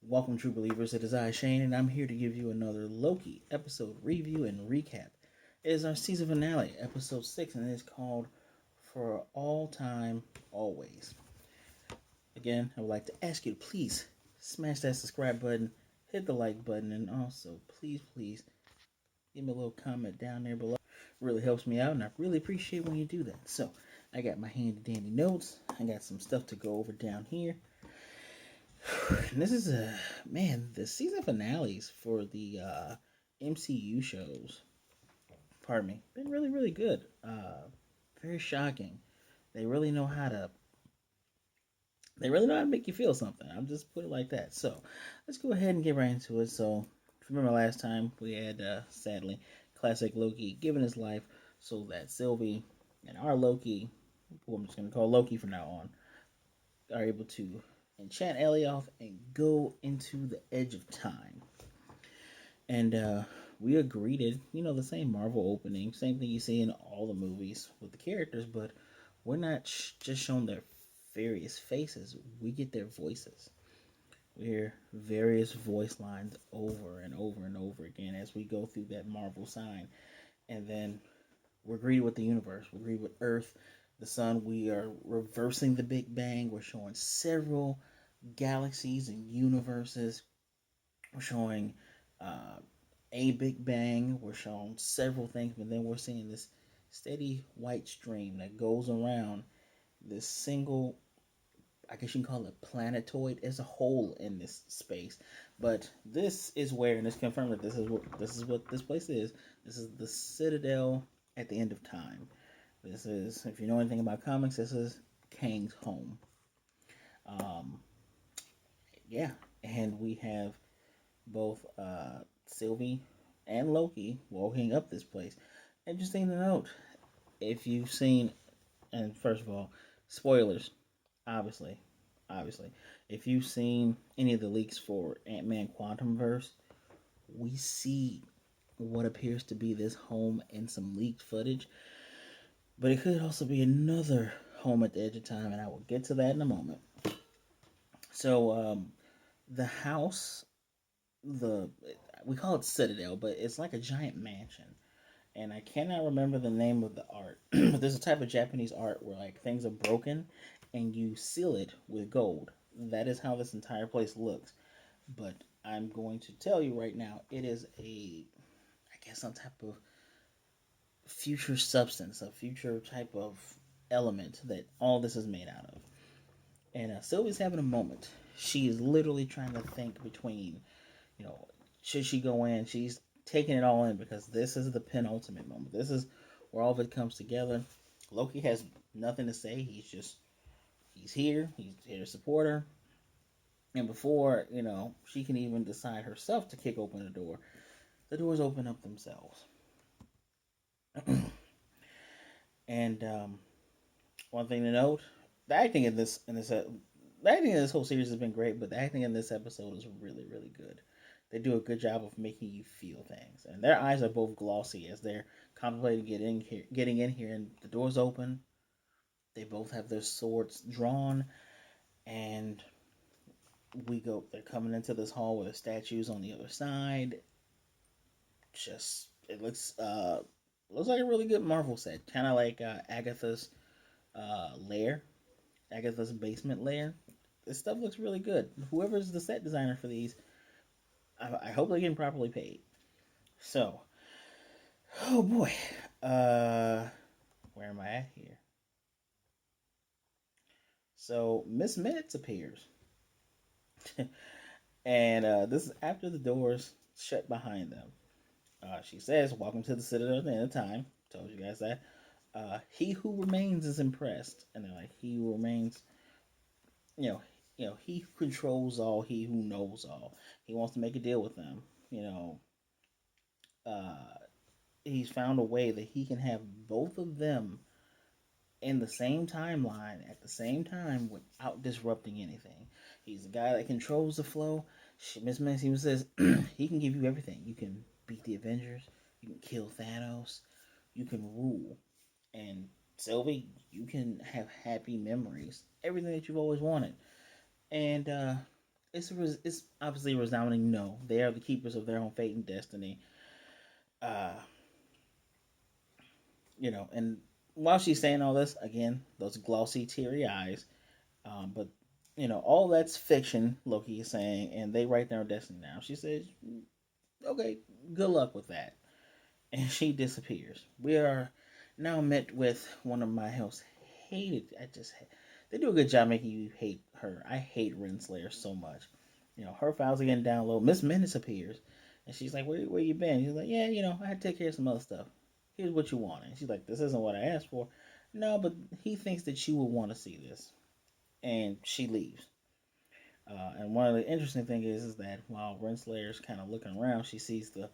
Welcome, true believers. It is I, Shane, and I'm here to give you another Loki episode review and recap. It is our season finale, episode 6, and it is called For All Time, Always. Again, I would like to ask you to please smash that subscribe button, hit the like button, and also please give me a little comment down there below. It really helps me out, and I really appreciate when you do that. So, I got my handy dandy notes. I got some stuff to go over down here. And this is the season finales for the MCU shows. Pardon me, been really good. Very shocking. They really know how to. They really know how to make you feel something. I'm just put it like that. So let's go ahead and get right into it. So if you remember last time we had sadly classic Loki giving his life so that Sylvie and our Loki, who I'm just gonna call Loki from now on, are able to enchant Elioth and go into the edge of time. And we are greeted, the same Marvel opening, same thing you see in all the movies with the characters, but we're not just shown their various faces, we get their voices. We hear various voice lines over and over and over again as we go through that Marvel sign. And then we're greeted with the universe, we're greeted with Earth, the sun. We are reversing the Big Bang. We're showing several galaxies and universes. We're showing uh, a Big Bang. We're showing several things, but then we're seeing this steady white stream that goes around this single, I guess you can call it planetoid as a whole in this space. But this is where, and it's confirmed that this is what this place is. This is the Citadel at the end of time. This is, if you know anything about comics, this is Kang's home. Um, yeah, and we have both Sylvie and Loki walking up this place. Interesting to note, if you've seen, and first of all, spoilers, obviously, obviously, if you've seen any of the leaks for Ant-Man Quantumverse, we see what appears to be this home in some leaked footage, but it could also be another home at the edge of time, and I will get to that in a moment. So, the house, the we call it Citadel, but it's like a giant mansion. And I cannot remember the name of the art, but there's a type of Japanese art where like things are broken and you seal it with gold. That is how this entire place looks. But I'm going to tell you right now, it is I guess, some type of future substance, a future type of element that all this is made out of. And Sylvie's having a moment. She is literally trying to think between, you know, should she go in? She's taking it all in because this is the penultimate moment. This is where all of it comes together. Loki has nothing to say. He's here. He's here to support her. And before, she can even decide herself to kick open the doors open up themselves. And one thing to note, the acting the acting in this whole series has been great, but the acting in this episode is really good. They do a good job of making you feel things, and their eyes are both glossy as they're contemplating getting in here, and the doors open. They both have their swords drawn, and we go. They're coming into this hall with the statues on the other side. Just it looks like a really good Marvel set, kind of like Agatha's lair, Agatha's basement lair. This stuff looks really good. Whoever's the set designer for these, I hope they're getting properly paid. So, oh boy, where am I at here? So Miss Minutes appears, and this is after the doors shut behind them. She says, "Welcome to the Citadel at the end of time." Told you guys that. He who remains is impressed, and they're like, "He who remains, you know, he who controls all, he who knows all." He wants to make a deal with them. Uh, he's found a way that he can have both of them in the same timeline at the same time without disrupting anything. He's the guy that controls the flow. Miss Massey says he can give you everything. You can beat the Avengers. You can kill Thanos. You can rule. And Sylvie, you can have happy memories. Everything that you've always wanted. And it's obviously a resounding no. They are the keepers of their own fate and destiny. Uh, and while she's saying all this, again, those glossy, teary eyes. But all that's fiction. Loki is saying, and they write their own destiny now. She says, "Okay, good luck with that," and she disappears. We are now met with one of my most hated. They do a good job making you hate her. I hate Renslayer so much. Her files are getting down low. Miss Menace appears, and she's like, "Where you been?" She's like, "Yeah, I had to take care of some other stuff. Here's what you want." And she's like, "This isn't what I asked for." No, but he thinks that you will want to see this, and she leaves. And one of the interesting things is that while Renslayer's kind of looking around, she sees the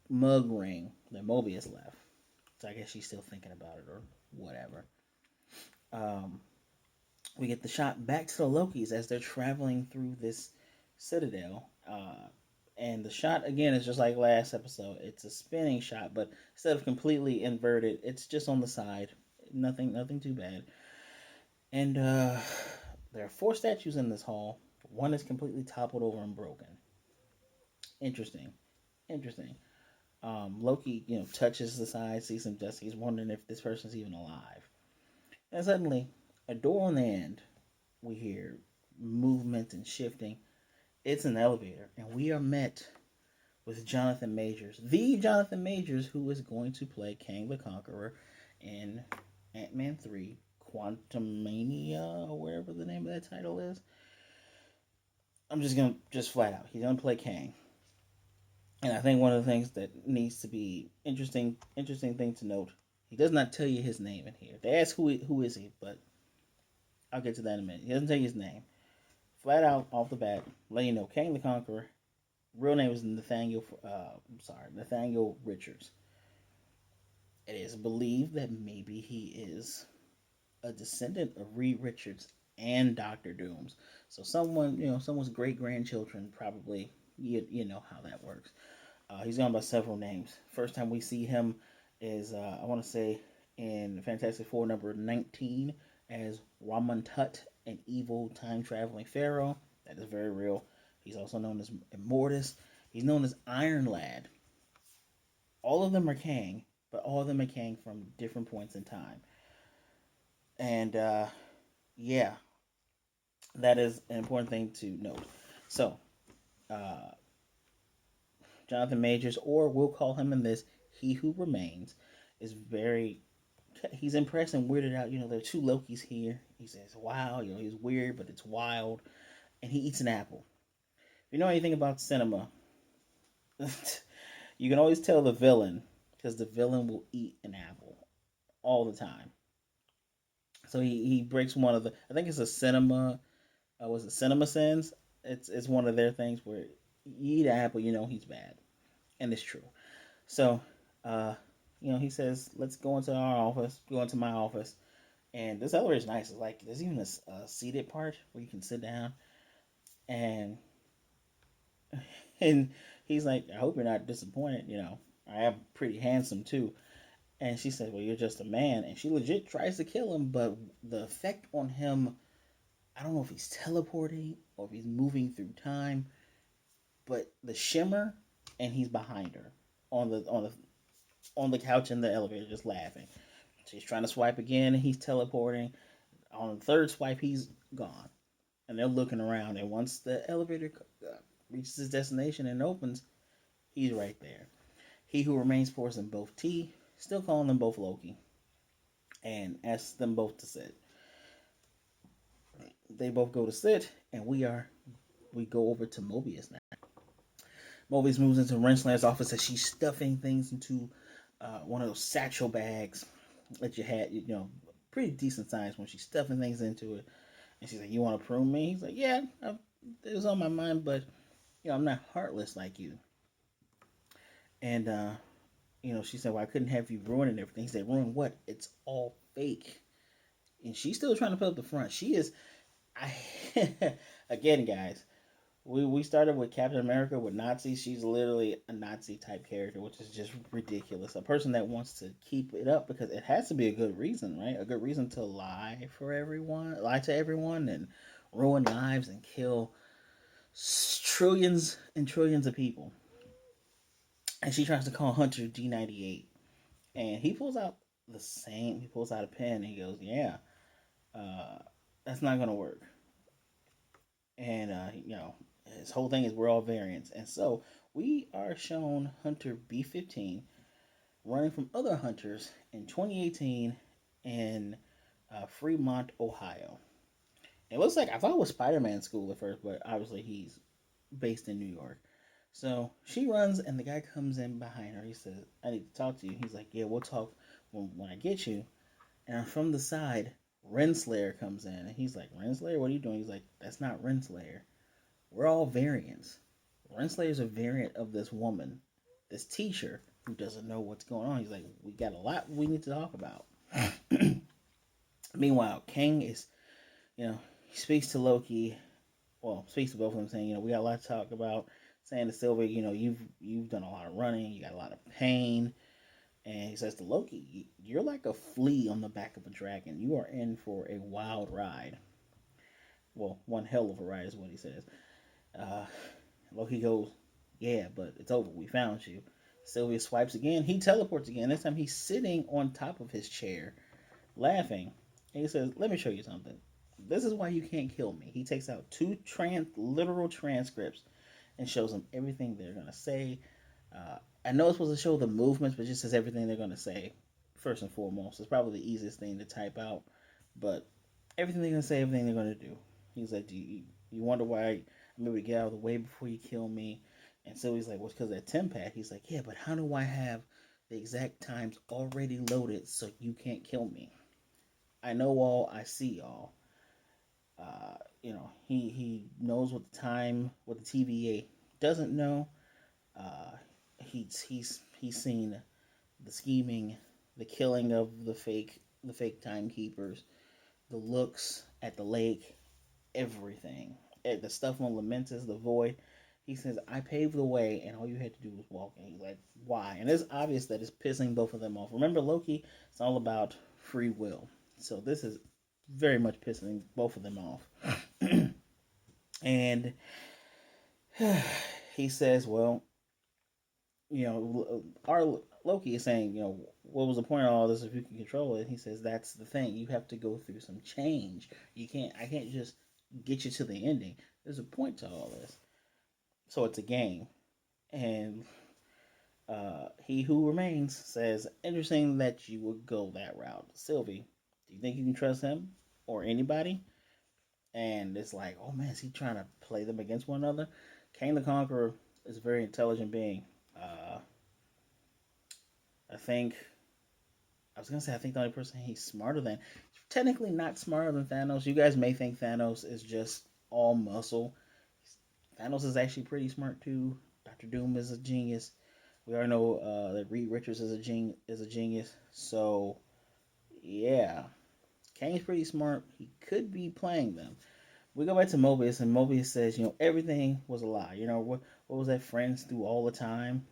mug ring that Mobius left. So I guess she's still thinking about it or whatever. Um, we get the shot back to the Lokis as they're traveling through this Citadel. And the shot again is just like last episode. It's a spinning shot, but instead of completely inverted, it's just on the side. Nothing too bad. And there are four statues in this hall. One is completely toppled over and broken. Interesting. Interesting. Loki, touches the side, sees some dust. He's wondering if this person's even alive. And suddenly, a door on the end, we hear movement and shifting. It's an elevator, and we are met with Jonathan Majors, the Jonathan Majors, who is going to play Kang the Conqueror in Ant-Man 3, Quantumania, or wherever the name of that title is. I'm just going to, just flat out, he's going to play Kang. And I think one of the things that needs to be interesting thing to note, he does not tell you his name in here. They ask who is he, but I'll get to that in a minute. He doesn't tell you his name. Flat out off the bat, let you know Kang the Conqueror. Real name is Nathaniel Richards. It is believed that maybe he is a descendant of Reed Richards and Doctor Doom's. So someone's great grandchildren probably. You know how that works. He's gone by several names. First time we see him is I want to say in Fantastic Four number 19 as Raman Tut, an evil time traveling pharaoh. That is very real. He's also known as Immortus. He's known as Iron Lad. All of them are Kang, but all of them are Kang from different points in time. And yeah, that is an important thing to note. So, uh, Jonathan Majors, or we'll call him in this, He Who Remains, is very. He's impressed and weirded out. There are two Lokis here. He says, "Wow, he's weird, but it's wild." And he eats an apple. If you know anything about cinema, you can always tell the villain because the villain will eat an apple all the time. So he breaks one of the. I think it's a cinema. Was it Cinema Sins? It's one of their things where you eat an apple, he's bad, and it's true. So, uh, he says, "Let's go into our office. Go into my office." And this elevator is nice. It's like there's even a seated part where you can sit down, and and he's like, "I hope you're not disappointed. I am pretty handsome too." And she said, "Well, you're just a man." And she legit tries to kill him, but the effect on him, I don't know if he's teleporting or if he's moving through time, but the shimmer, and he's behind her on the couch in the elevator, just laughing. She's trying to swipe again, and he's teleporting. On the third swipe, he's gone, and they're looking around. And once the elevator reaches its destination and opens, he's right there. He Who Remains pours them both tea, still calling them both Loki, and asks them both to sit. They both go to sit, and we go over to Mobius now. Mobius moves into Wrenchland's office as she's stuffing things into one of those satchel bags that you had, pretty decent size when she's stuffing things into it. And she's like, "You want to prune me?" He's like, "Yeah, it was on my mind, but I'm not heartless like you." And she said, "Well, I couldn't have you ruining everything." He said, "Ruin what? It's all fake." And she's still trying to put up the front. She is, I again, guys. We started with Captain America with Nazis. She's literally a Nazi type character, which is just ridiculous. A person that wants to keep it up because it has to be a good reason, right? A good reason to lie to everyone, and ruin lives and kill trillions and trillions of people. And she tries to call Hunter D98. And he pulls out he pulls out a pen and he goes, yeah, uh, that's not going to work. And, his whole thing is we're all variants. And so we are shown Hunter B15 running from other hunters in 2018 in Fremont, Ohio. It looks like I thought it was Spider-Man school at first, but obviously he's based in New York. So she runs, and the guy comes in behind her. He says, "I need to talk to you." He's like, "Yeah, we'll talk when I get you." And from the side, Renslayer comes in, and he's like, "Renslayer, what are you doing?" He's like, "That's not Renslayer. We're all variants. Renslayer's a variant of this woman, this teacher who doesn't know what's going on." He's like, "We got a lot we need to talk about." Meanwhile, King is, he speaks to Loki. Well, speaks to both of them, saying, we got a lot to talk about. Saying to Sylvie, you've done a lot of running, you got a lot of pain, and he says to Loki, "You're like a flea on the back of a dragon. You are in for a wild ride." Well, one hell of a ride is what he says. Uh, Loki goes, "Yeah, but it's over. We found you." Sylvia swipes again. He teleports again. This time he's sitting on top of his chair, laughing. And he says, "Let me show you something. This is why you can't kill me." He takes out two literal transcripts and shows them everything they're going to say. I know it's supposed to show the movements, but it just says everything they're going to say first and foremost. It's probably the easiest thing to type out, but everything they're going to say, everything they're going to do. He's like, you wonder why I'm able to get out of the way before you kill me?" And so he's like, "Well, it's because of that Tempat." He's like, "Yeah, but how do I have the exact times already loaded so you can't kill me? I know all, I see all." He knows what the TVA doesn't know. Uh, he's seen the scheming, the killing of the fake timekeepers, the looks at the lake, everything. The stuff on Lamentus, the void. He says, "I paved the way, and all you had to do was walk." And he's like, "Why?" And it's obvious that it's pissing both of them off. Remember, Loki, it's all about free will. So this is very much pissing both of them off. And he says, "Well, our Loki is saying, what was the point of all this if you can control it?" He says, "That's the thing. You have to go through some change. I can't just get you to the ending. There's a point to all this. So it's a game." And he who remains says, "Interesting that you would go that route. Sylvie, do you think you can trust him or anybody?" And it's like, oh man, is he trying to play them against one another? Kang the Conqueror is a very intelligent being. Uh, I think I think the only person he's smarter than, technically not smarter than Thanos. You guys may think Thanos is just all muscle. Thanos is actually pretty smart too. Doctor Doom is a genius. We already know that Reed Richards is a genius. So yeah, Kang's pretty smart. He could be playing them. We go back to Mobius, and Mobius says, everything was a lie. What was that friends do all the time?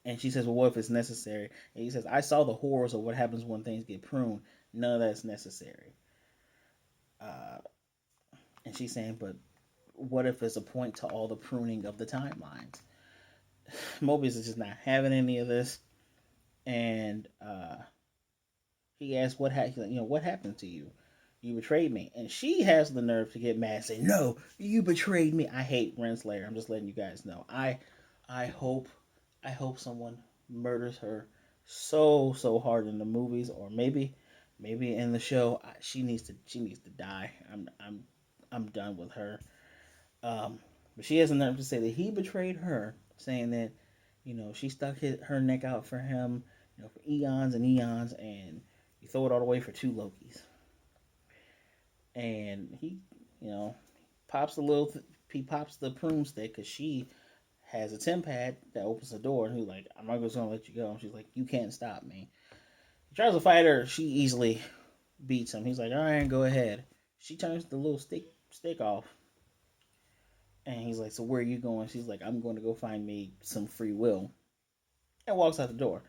And she says, "Well, what if it's necessary?" And he says, "I saw the horrors of what happens when things get pruned. None of that's necessary." Uh, and she's saying, "But what if there's a point to all the pruning of the timelines?" Mobius is just not having any of this, and he asks, what happened to you? You betrayed me." And she has the nerve to get mad and say, "No, you betrayed me." I hate Renslayer. I'm just letting you guys know. I hope I hope someone murders her so hard in the movies, or maybe in the show. She needs to die. I'm done with her. But she has the nerve to say that he betrayed her, saying that she stuck her neck out for him, for eons and eons, and you throw it all away for two Lokis. And you know, pops the he pops the broomstick because she has a Tempad that opens the door, and he's like, "I'm not just gonna let you go." And she's like, "You can't stop me." He tries to fight her. She easily beats him. He's like, "All right, go ahead." She turns the little stick off, and he's like, "So where are you going?" She's like, "I'm going to go find me some free will," and walks out the door.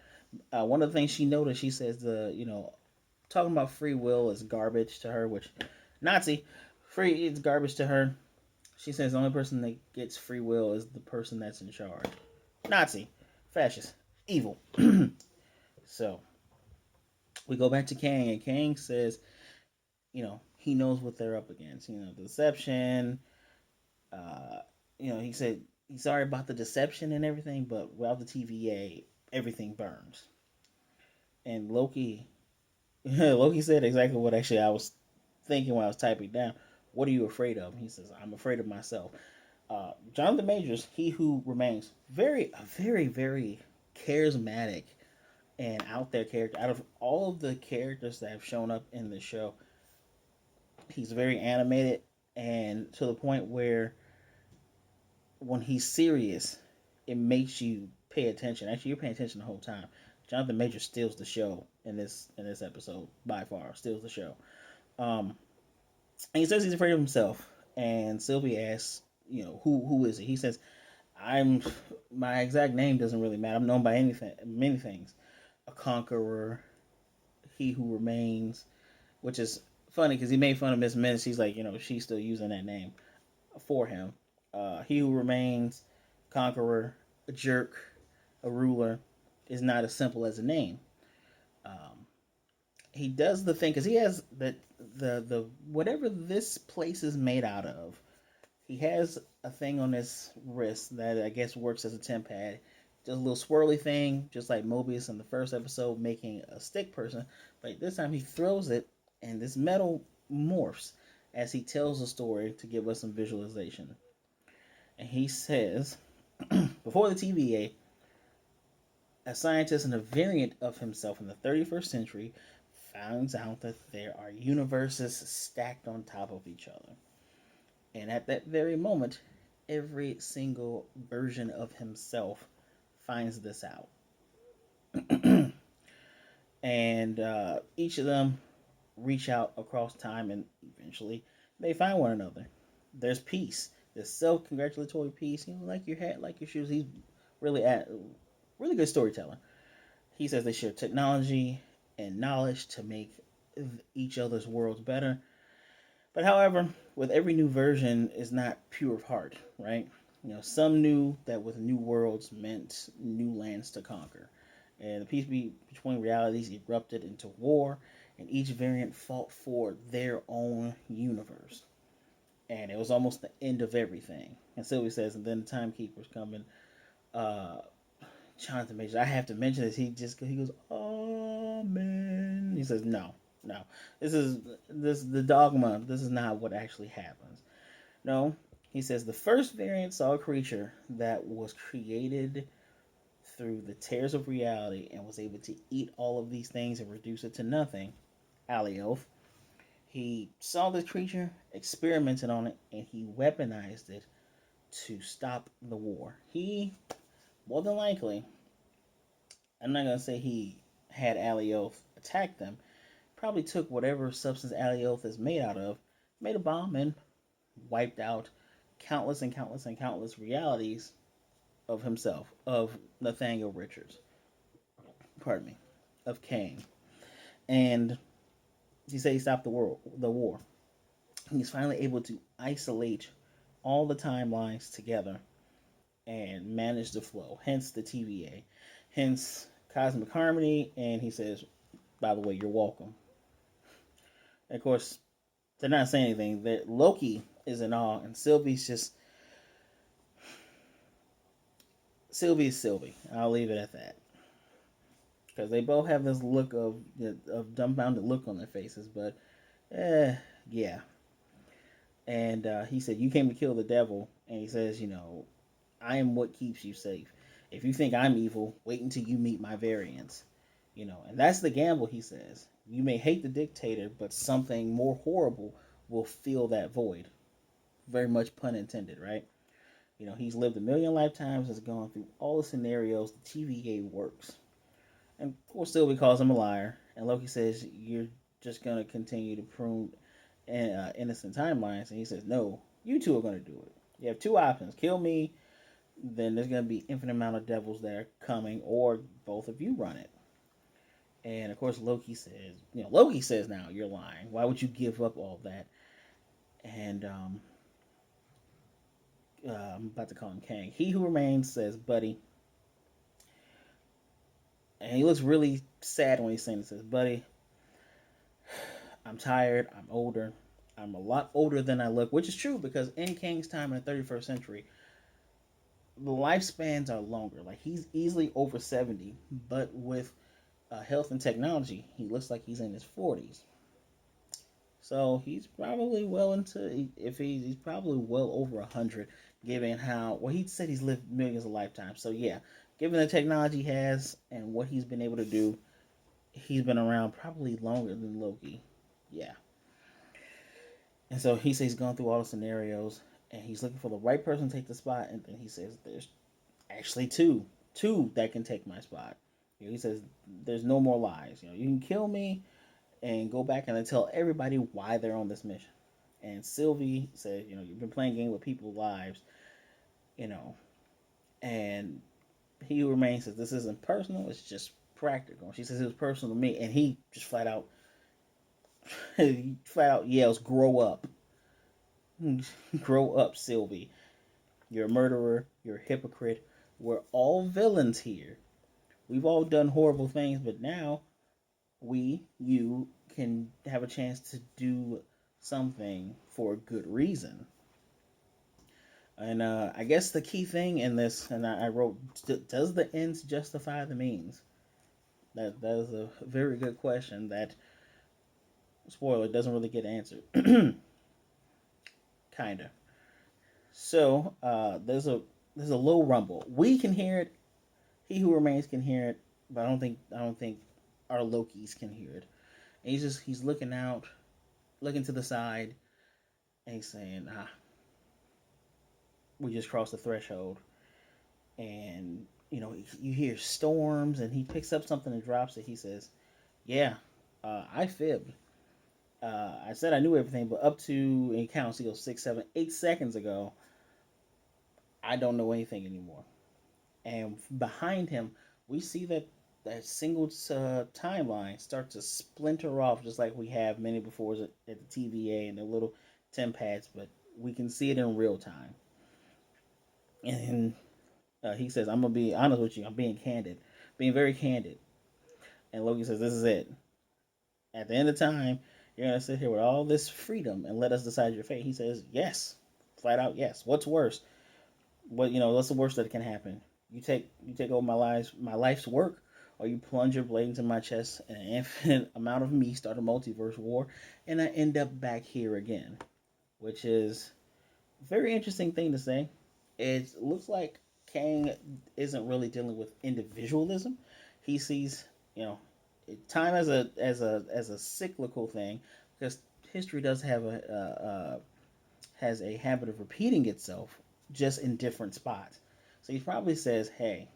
One of the things she noticed, she says, talking about free will is garbage to her, which Nazi free it's garbage to her. She says the only person that gets free will is the person that's in charge. Nazi, fascist, evil. So we go back to Kang, and Kang says, he knows what they're up against. Deception. Uh, he said he's sorry about the deception and everything, but without the TVA, everything burns. And Loki, Loki said exactly what actually I was thinking when I was typing down. What are you afraid of? He says, I'm afraid of myself. Jonathan Majors, he who remains a very, very charismatic and out there character. Out of all of the characters that have shown up in the show, he's very animated and to the point where when he's serious, it makes you pay attention. Actually, you're paying attention the whole time. Jonathan Majors steals the show in this episode by far. Steals the show. Um, and he says he's afraid of himself. And Sylvie asks, who is he? He says, I'm. My exact name doesn't really matter. I'm known by many things. A conqueror, he who remains, which is funny because he made fun of Miss Minutes. He's like, she's still using that name for him. He who remains, conqueror, a jerk, a ruler, is not as simple as a name. Um, he does the thing because he has the whatever this place is made out of. He has a thing on his wrist that I guess works as a temp pad. Just a little swirly thing, just like Mobius in the first episode, making a stick person. But this time he throws it, and this metal morphs as he tells a story to give us some visualization. And he says, before the TVA, a scientist and a variant of himself in the 31st century finds out that there are universes stacked on top of each other. And at that very moment, every single version of himself finds this out. And each of them reach out across time and eventually they find one another. There's peace. There's self-congratulatory peace. Like your hat, like your shoes. He's really good storyteller. He says they share technology and knowledge to make each other's worlds better. But however, with every new version is not pure of heart, right? Some knew that with new worlds meant new lands to conquer. And the peace between realities erupted into war, and each variant fought for their own universe. And it was almost the end of everything. And Sylvie says, and then the timekeepers come in. Jonathan Majors, I have to mention this. He goes, Amen. He says, no. This the dogma. This is not what actually happens. No, he says the first variant saw a creature that was created through the tears of reality and was able to eat all of these things and reduce it to nothing. Alioth. He saw this creature, experimented on it, and he weaponized it to stop the war. He, more than likely, I'm not going to say he had Alioth attack them, probably took whatever substance Alioth is made out of, made a bomb, and wiped out countless and countless and countless realities of himself, of Nathaniel Richards, pardon me, of Kang. And he said he stopped the war. He's finally able to isolate all the timelines together and manage the flow. Hence the TVA. Hence Cosmic Harmony. And he says, by the way, you're welcome. And of course, they're not saying anything. That Loki is in awe, and Sylvie's just Sylvie. I'll leave it at that. Because they both have this look of dumbfounded look on their faces, but yeah. And he said, "You came to kill the devil," and he says, "I am what keeps you safe. If you think I'm evil, wait until you meet my variants." And that's the gamble. He says, "You may hate the dictator, but something more horrible will fill that void." Very much pun intended, right? He's lived a million lifetimes, has gone through all the scenarios. The TVA works. And of course, Sylvie calls him a liar. And Loki says, "You're just going to continue to prune innocent timelines." And he says, "No, you two are going to do it. You have two options. Kill me, then there's going to be infinite amount of devils that are coming, or both of you run it." And of course, Loki says, "Now, you're lying. Why would you give up all that?" And I'm about to call him Kang. He who remains says, "Buddy," and he looks really sad when he's saying this. Says, "Buddy, I'm tired. I'm older. I'm a lot older than I look," which is true because in Kang's time in the 31st century, the lifespans are longer. Like he's easily over 70, but with health and technology, he looks like he's in his 40s. So he's probably well into if he's probably well over 100, given how well he said he's lived millions of lifetimes. So yeah, given the technology he has and what he's been able to do, he's been around probably longer than Loki. Yeah, and so he says he's gone through all the scenarios and he's looking for the right person to take the spot. And then he says there's actually two that can take my spot. He says there's no more lies. You can kill me and go back and tell everybody why they're on this mission. And Sylvie said, you've been playing a game with people's lives, you know, and he who remains says this isn't personal, it's just practical. She says it was personal to me, and he just flat out, he flat out yells, "Grow up, grow up, Sylvie! You're a murderer. You're a hypocrite. We're all villains here. We've all done horrible things, but now you can have a chance to do something for a good reason." And I guess the key thing in this, and I wrote, does the ends justify the means? That is a very good question that, spoiler, doesn't really get answered. Kinda. So there's a low rumble. We can hear it. He who remains can hear it, but I don't think our Lokis can hear it. And he's looking out, looking to the side, and he's saying, we just crossed the threshold. And you hear storms, and he picks up something and drops it. He says, "Yeah, I fibbed. I said I knew everything, but up to," and he counts. He goes 6, 7, 8 seconds ago. I don't know anything anymore. And behind him, we see that single timeline start to splinter off, just like we have many before at the TVA and the little TemPads, but we can see it in real time. And he says, "I'm gonna be honest with you. I'm being candid, being very candid." And Loki says, "This is it. At the end of time, you're gonna sit here with all this freedom and let us decide your fate." He says, "Yes, flat out yes. What's worse? What's the worst that can happen? You take over my life's work, or you plunge your blade into my chest, and an infinite amount of me start a multiverse war, and I end up back here again," which is a very interesting thing to say. It looks like Kang isn't really dealing with individualism. He sees, you know, time as a cyclical thing, because history does have has a habit of repeating itself, just in different spots. So he probably says, "Hey,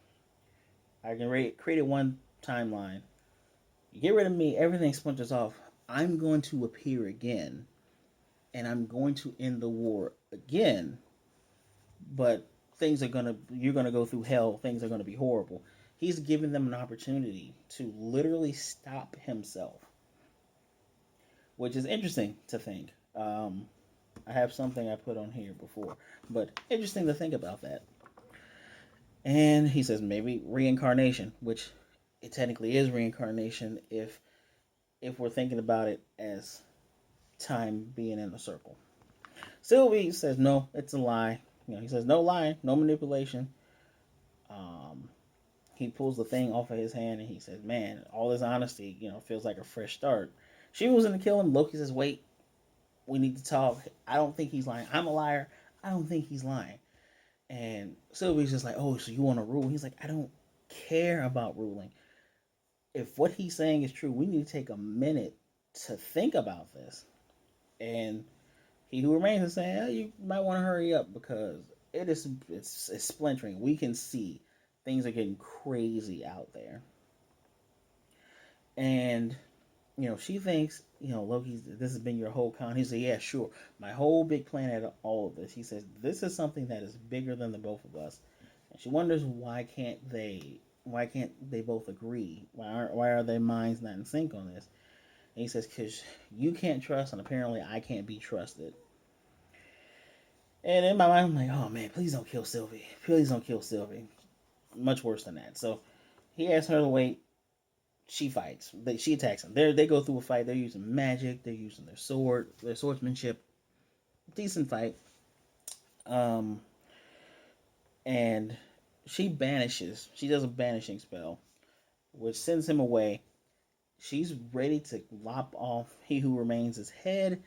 I can create one timeline. You get rid of me, everything splinters off. I'm going to appear again, and I'm going to end the war again. But you're gonna go through hell. Things are gonna be horrible." He's giving them an opportunity to literally stop himself, which is interesting to think. I have something I put on here before, but interesting to think about that. And he says maybe reincarnation, which it technically is reincarnation if we're thinking about it as time being in a circle. Sylvie says no, it's a lie. He says no lying, no manipulation. Um, he pulls the thing off of his hand and he says, "Man, all this honesty, feels like a fresh start." She was going to kill him. Loki says, "Wait, we need to talk. I don't think he's lying. I'm a liar. I don't think he's lying." And Sylvie's just like, "Oh, so you want to rule?" He's like, "I don't care about ruling. If what he's saying is true, we need to take a minute to think about this." And he who remains is saying, "You might want to hurry up because it's splintering. We can see things are getting crazy out there." And she thinks, Loki, this has been your whole con. He said, "Yeah, sure. My whole big plan at all of this." He says, "This is something that is bigger than the both of us." And she wonders why can't they both agree? Why are their minds not in sync on this? And he says, "Because you can't trust, and apparently I can't be trusted." And in my mind, I'm like, oh man, please don't kill Sylvie. Please don't kill Sylvie. Much worse than that. So he asks her to wait. She fights. She attacks him. They go through a fight. They're using magic. They're using their swordsmanship. Decent fight. Um, and she banishes. She does a banishing spell, which sends him away. She's ready to lop off He Who Remains' head.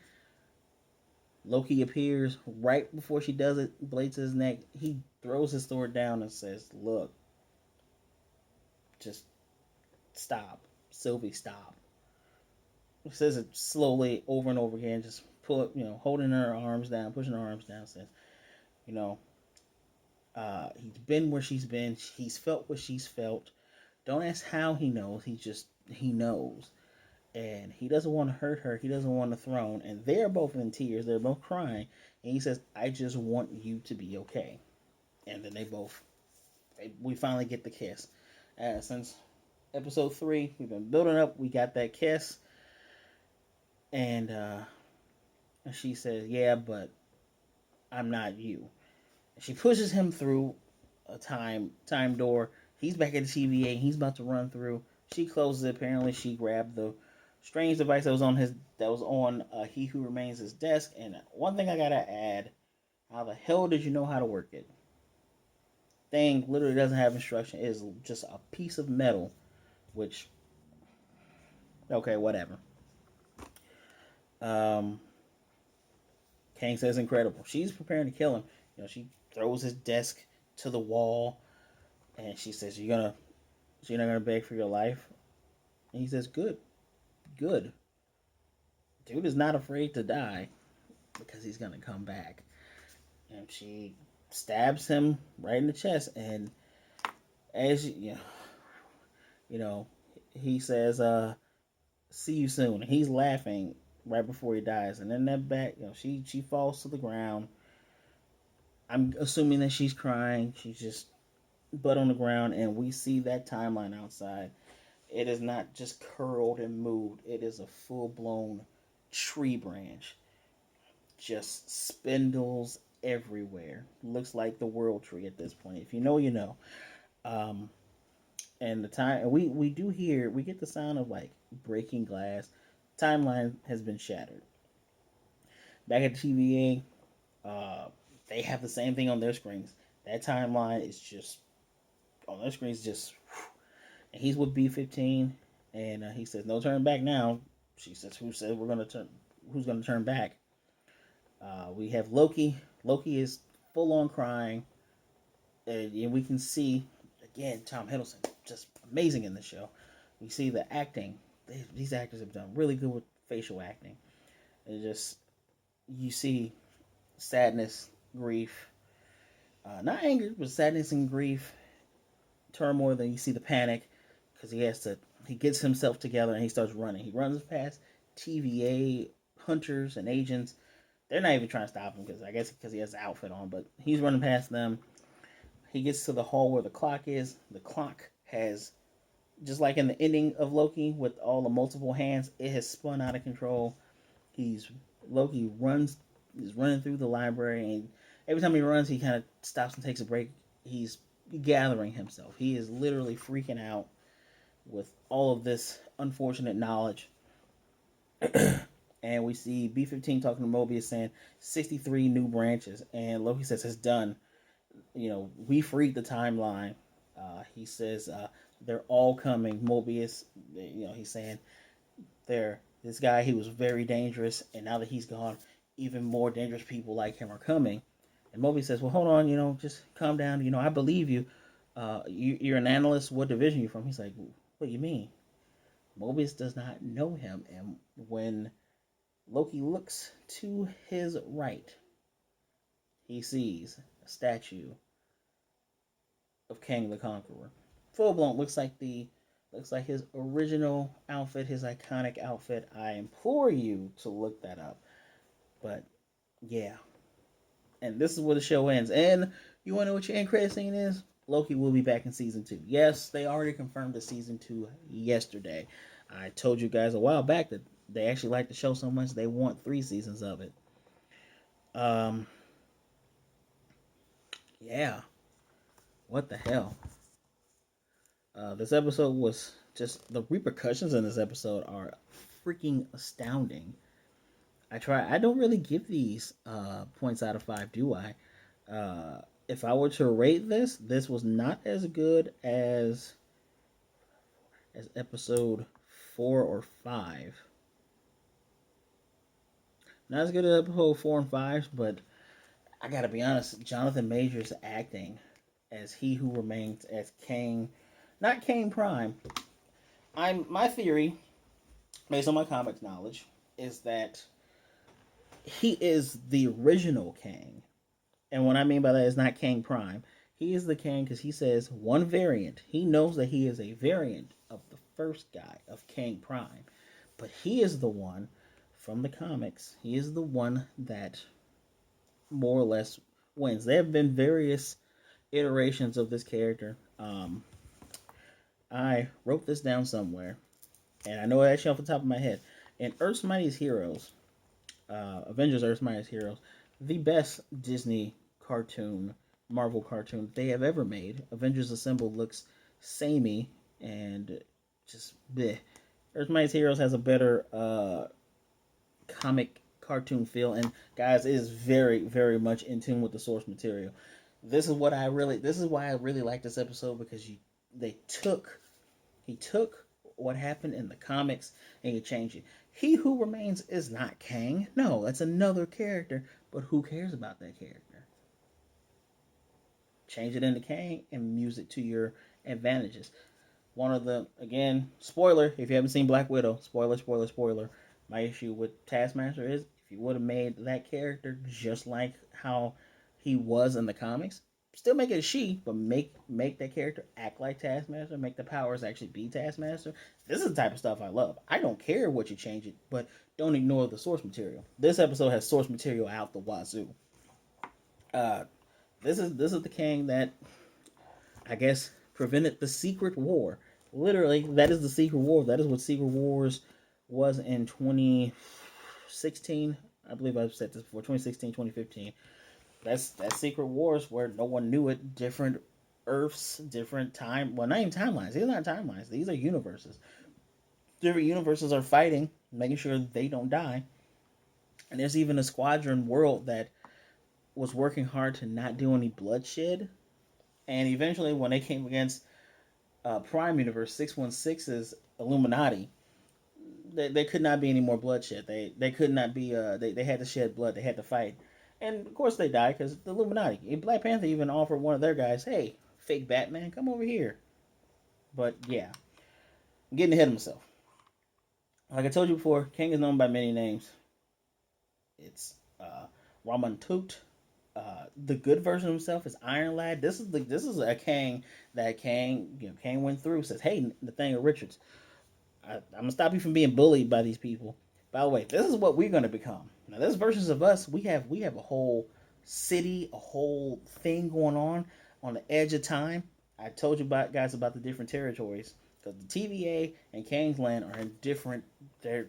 Loki appears right before she does it, blades his neck. He throws his sword down and says, "Look, just stop. Sylvie, stop." He says it slowly over and over again, just holding her arms down, pushing her arms down, says, you know, he's been where she's been. He's felt what she's felt. Don't ask how he knows. He knows. And he doesn't want to hurt her. He doesn't want the throne. And they're both in tears. They're both crying. And he says, I just want you to be okay. And then we finally get the kiss. Since episode 3, we've been building up. We got that kiss. And she says, yeah, but I'm not you. She pushes him through a time door. He's back at the TVA. He's about to run through. She closes it. Apparently, she grabbed the strange device that was on He Who Remains' desk. And one thing I gotta add: how the hell did you know how to work it? Thing literally doesn't have instruction. It is just a piece of metal, which, okay, whatever. Kang says incredible. She's preparing to kill him. She throws his desk to the wall, and she says, "So you're not gonna beg for your life?" And he says, "Good. Dude is not afraid to die because he's gonna come back." And she stabs him right in the chest, and as he says, "See you soon." And he's laughing right before he dies, and then that back, she falls to the ground. I'm assuming that she's crying. She's just butt on the ground, and we see that timeline outside. It is not just curled and moved. It is a full-blown tree branch. Just spindles everywhere. Looks like the world tree at this point. If you know, you know. And the time we get the sound of like breaking glass. Timeline has been shattered. Back at the TVA, they have the same thing on their screens. That timeline is just on their screens. And he's with B-15, and he says, "No turn back now." She says, "Who said we're gonna turn? Who's gonna turn back?" We have Loki. Loki is full on crying, and we can see again Tom Hiddleston just amazing in the show. We see the acting. These actors have done really good with facial acting. And just you see sadness, grief, not anger, but sadness and grief, turmoil. Then you see the panic because he gets himself together and he starts running. He runs past TVA hunters and agents. They're not even trying to stop him because he has the outfit on, but he's running past them. He gets to the hall where the clock is. The clock has, just like in the ending of Loki with all the multiple hands, it has spun out of control. Loki runs, he's running through the library, and every time he runs, he kind of stops and takes a break. He's gathering himself. He is literally freaking out with all of this unfortunate knowledge. And we see B-15 talking to Mobius saying 63 new branches. And Loki says it's done. We freed the timeline. He says they're all coming. Mobius, he's saying this guy, he was very dangerous. And now that he's gone, even more dangerous people like him are coming. And Mobius says, well, hold on, just calm down. I believe you. You're an analyst. What division are you from? He's like, what do you mean? Mobius does not know him. And when Loki looks to his right, he sees a statue of Kang the Conqueror. Full blown, looks like his original outfit, his iconic outfit. I implore you to look that up. But yeah. And this is where the show ends. And you want to know what your end credit scene is? Loki will be back in season 2. Yes, they already confirmed the season 2 yesterday. I told you guys a while back that they actually like the show so much they want 3 seasons of it. Yeah. What the hell? This episode was just the repercussions in this episode are freaking astounding. I don't really give these points out of 5, do I? If I were to rate this was not as good as episode 4 or 5. Not as good as episode 4 and 5, but I gotta be honest, Jonathan Majors acting as He Who Remains as Kang, not Kang Prime. My theory, based on my comics knowledge, is that he is the original Kang. And what I mean by that is not Kang Prime. He is the Kang because he says one variant. He knows that he is a variant of the first guy, of Kang Prime. But he is the one from the comics. He is the one that more or less wins. There have been various iterations of this character. I wrote this down somewhere, and I know it actually off the top of my head. In Earth's Mightiest Heroes, Avengers Earth's Mightiest Heroes, the best Disney cartoon, Marvel cartoon they have ever made. Avengers Assemble looks samey and just bleh. Earth's Mightiest Heroes has a better comic cartoon feel, and guys, it is very, very much in tune with the source material. This is why I really like this episode because they took he took what happened in the comics and he changed it. He Who Remains is not Kang. No, that's another character, but who cares about that character? Change it into Kang and use it to your advantages. One of the, again, spoiler, if you haven't seen Black Widow, spoiler. My issue with Taskmaster is if you would have made that character just like how he was in the comics, still make it a she, but make that character act like Taskmaster, make the powers actually be Taskmaster. This is the type of stuff I love. I don't care what you change it, but don't ignore the source material. This episode has source material out the wazoo. Uh, this is the Kang that I guess prevented the Secret War. Literally, that is the Secret War. That is what Secret Wars was in 2016. I believe I've said this before. 2016, 2015. That's Secret Wars where no one knew it. Different Earths, different time. Well, not even timelines. These are not timelines. These are universes. Different universes are fighting, making sure they don't die. And there's even a squadron world that was working hard to not do any bloodshed. And eventually, when they came against Prime Universe 616's Illuminati, they could not be any more bloodshed. They could not be. They had to shed blood. They had to fight, and of course they died because the Illuminati. Black Panther even offered one of their guys, "Hey, fake Batman, come over here." But yeah, I'm getting ahead of myself. Like I told you before, King is known by many names. It's Raman Tut. The good version of himself is Iron Lad. This is a Kang that Kang went through. Says, "Hey, Nathaniel Richards, I'm gonna stop you from being bullied by these people. By the way, this is what we're gonna become. Now, there's versions of us. We have a whole city, a whole thing going on the edge of time. I told you about the different territories because the TVA and Kang's Land are in different. They're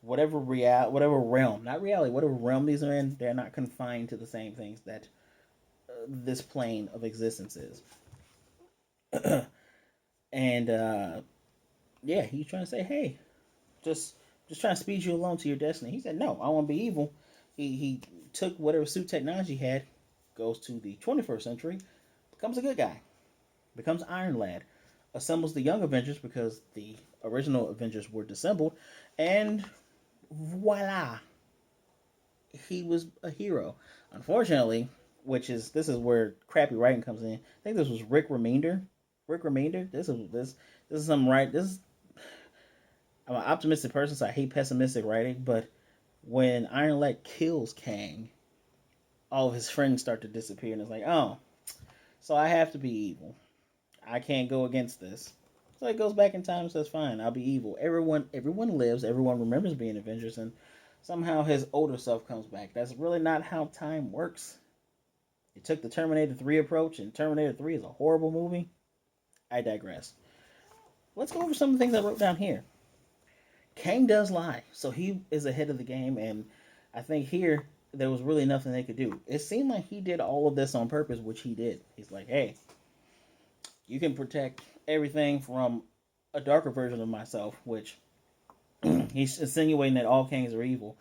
whatever realm, not reality, whatever realm these are in. They're not confined to the same things that this plane of existence is. And yeah, he's trying to say, hey, just just trying to speed you along to your destiny. He said, no, I want to be evil. He took whatever suit technology he had, goes to the 21st century, becomes a good guy, becomes Iron Lad, assembles the Young Avengers because the original Avengers were disassembled, and voila, he was a hero. Unfortunately, this is where crappy writing comes in. I think this was Rick Remender. Rick Remender. This is something right. I'm an optimistic person, so I hate pessimistic writing. But when Iron Lad kills Kang, all of his friends start to disappear, and it's like, oh, so I have to be evil. I can't go against this. So it goes back in time and says, fine, I'll be evil. Everyone lives, everyone remembers being Avengers, and somehow his older self comes back. That's really not how time works. It took the Terminator 3 approach, and Terminator 3 is a horrible movie. I digress. Let's go over some of the things I wrote down here. Kang does lie, so he is ahead of the game, and I think here there was really nothing they could do. It seemed like he did all of this on purpose, which he did. He's like, hey, you can protect everything from a darker version of myself, which he's insinuating that all kings are evil.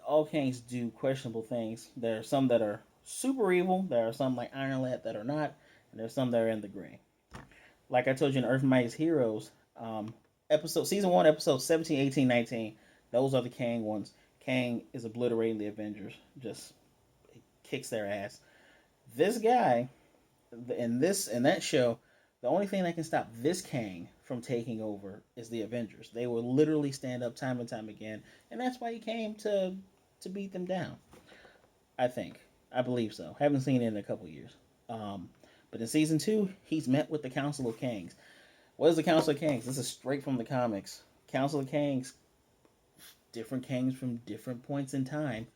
All kings do questionable things. There are some that are super evil. There are some like Ironlad that are not, and there's some that are in the gray. Like I told you in Earth Mightiest Heroes, episode season 1, episode 17, 18, 19. Those are the Kang ones. Kang is obliterating the Avengers, just kicks their ass. This guy in that show, the only thing that can stop this Kang from taking over is the Avengers. They will literally stand up time and time again, and that's why he came to beat them down. I think, I believe so. Haven't seen it in a couple years. Um, but in season 2, he's met with the Council of Kangs. What is the Council of Kangs? This is straight from the comics. Council of Kangs, different Kangs from different points in time,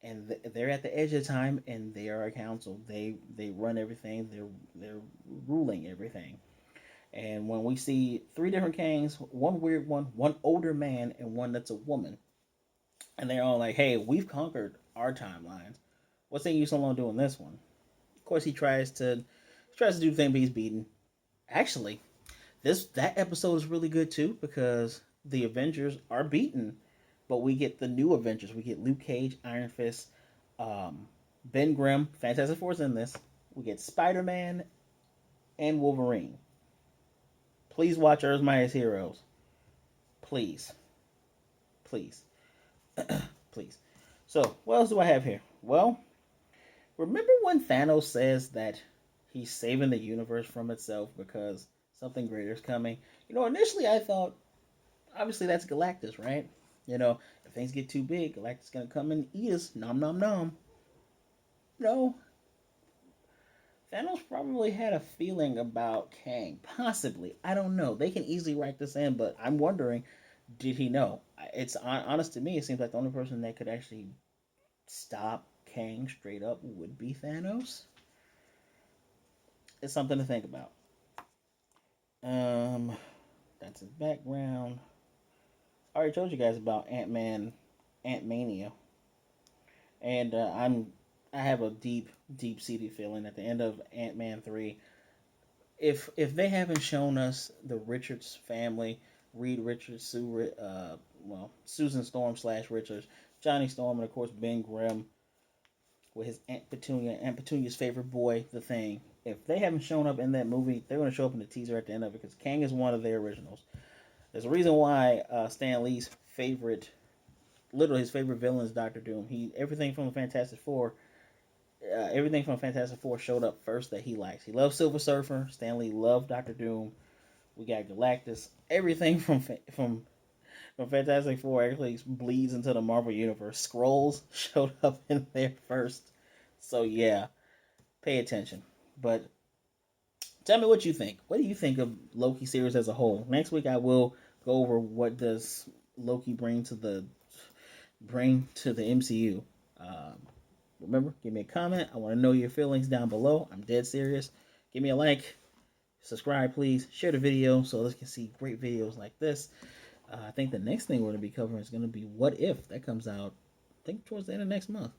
and they're at the edge of time, and they are a council. They run everything. They're ruling everything. And when we see three different Kangs, one weird one older man, and one that's a woman, and they're all like, "Hey, we've conquered our timelines. What's taking you so long doing this one?" Of course, he tries to do the thing, but he's beaten. Actually, this that episode is really good too because the Avengers are beaten, but we get the new Avengers. We get Luke Cage, Iron Fist, um, Ben Grimm, Fantastic Four's in this. We get Spider Man and Wolverine. Please watch Earth's Mightiest Heroes. Please, please, please. So, what else do I have here? Well, remember when Thanos says that he's saving the universe from itself because something greater is coming? Initially I thought, obviously that's Galactus, right? If things get too big, Galactus is gonna come and eat us. Nom nom nom. No, Thanos probably had a feeling about Kang. Possibly, I don't know. They can easily write this in, but I'm wondering, did he know? It's honest to me. It seems like the only person that could actually stop Kang straight up would be Thanos. It's something to think about. Um, that's his background. I already told you guys about Ant Mania, and I have a deep seated feeling at the end of Ant Man 3. If they haven't shown us the Richards family, Reed Richards, Susan Storm slash Richards, Johnny Storm, and of course Ben Grimm with his Aunt Petunia's favorite boy, the Thing. If they haven't shown up in that movie, they're going to show up in the teaser at the end of it because Kang is one of their originals. There's a reason why Stan Lee's literally his favorite villain is Doctor Doom. Everything from Fantastic Four showed up first that he likes. He loves Silver Surfer. Stan Lee loved Doctor Doom. We got Galactus. Everything from Fantastic Four actually bleeds into the Marvel Universe. Skrulls showed up in there first. So yeah, pay attention. But tell me what you think. What do you think of Loki series as a whole? Next week I will go over what does Loki bring to the MCU. Um, Remember, give me a comment. I want to know your feelings down below. I'm dead serious. Give me a like. Subscribe, please. Share the video so others can see great videos like this. I think the next thing we're going to be covering is going to be What If. That comes out, I think, towards the end of next month.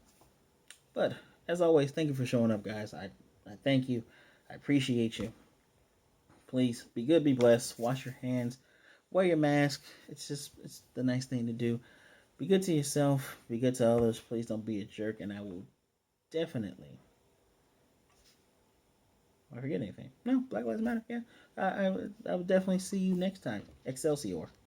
But, as always, thank you for showing up, guys. I thank you. I appreciate you. Please, be good, be blessed. Wash your hands. Wear your mask. It's the nice thing to do. Be good to yourself. Be good to others. Please don't be a jerk. And I will definitely. I forget anything? No, Black Lives Matter. Yeah, I would definitely see you next time. Excelsior.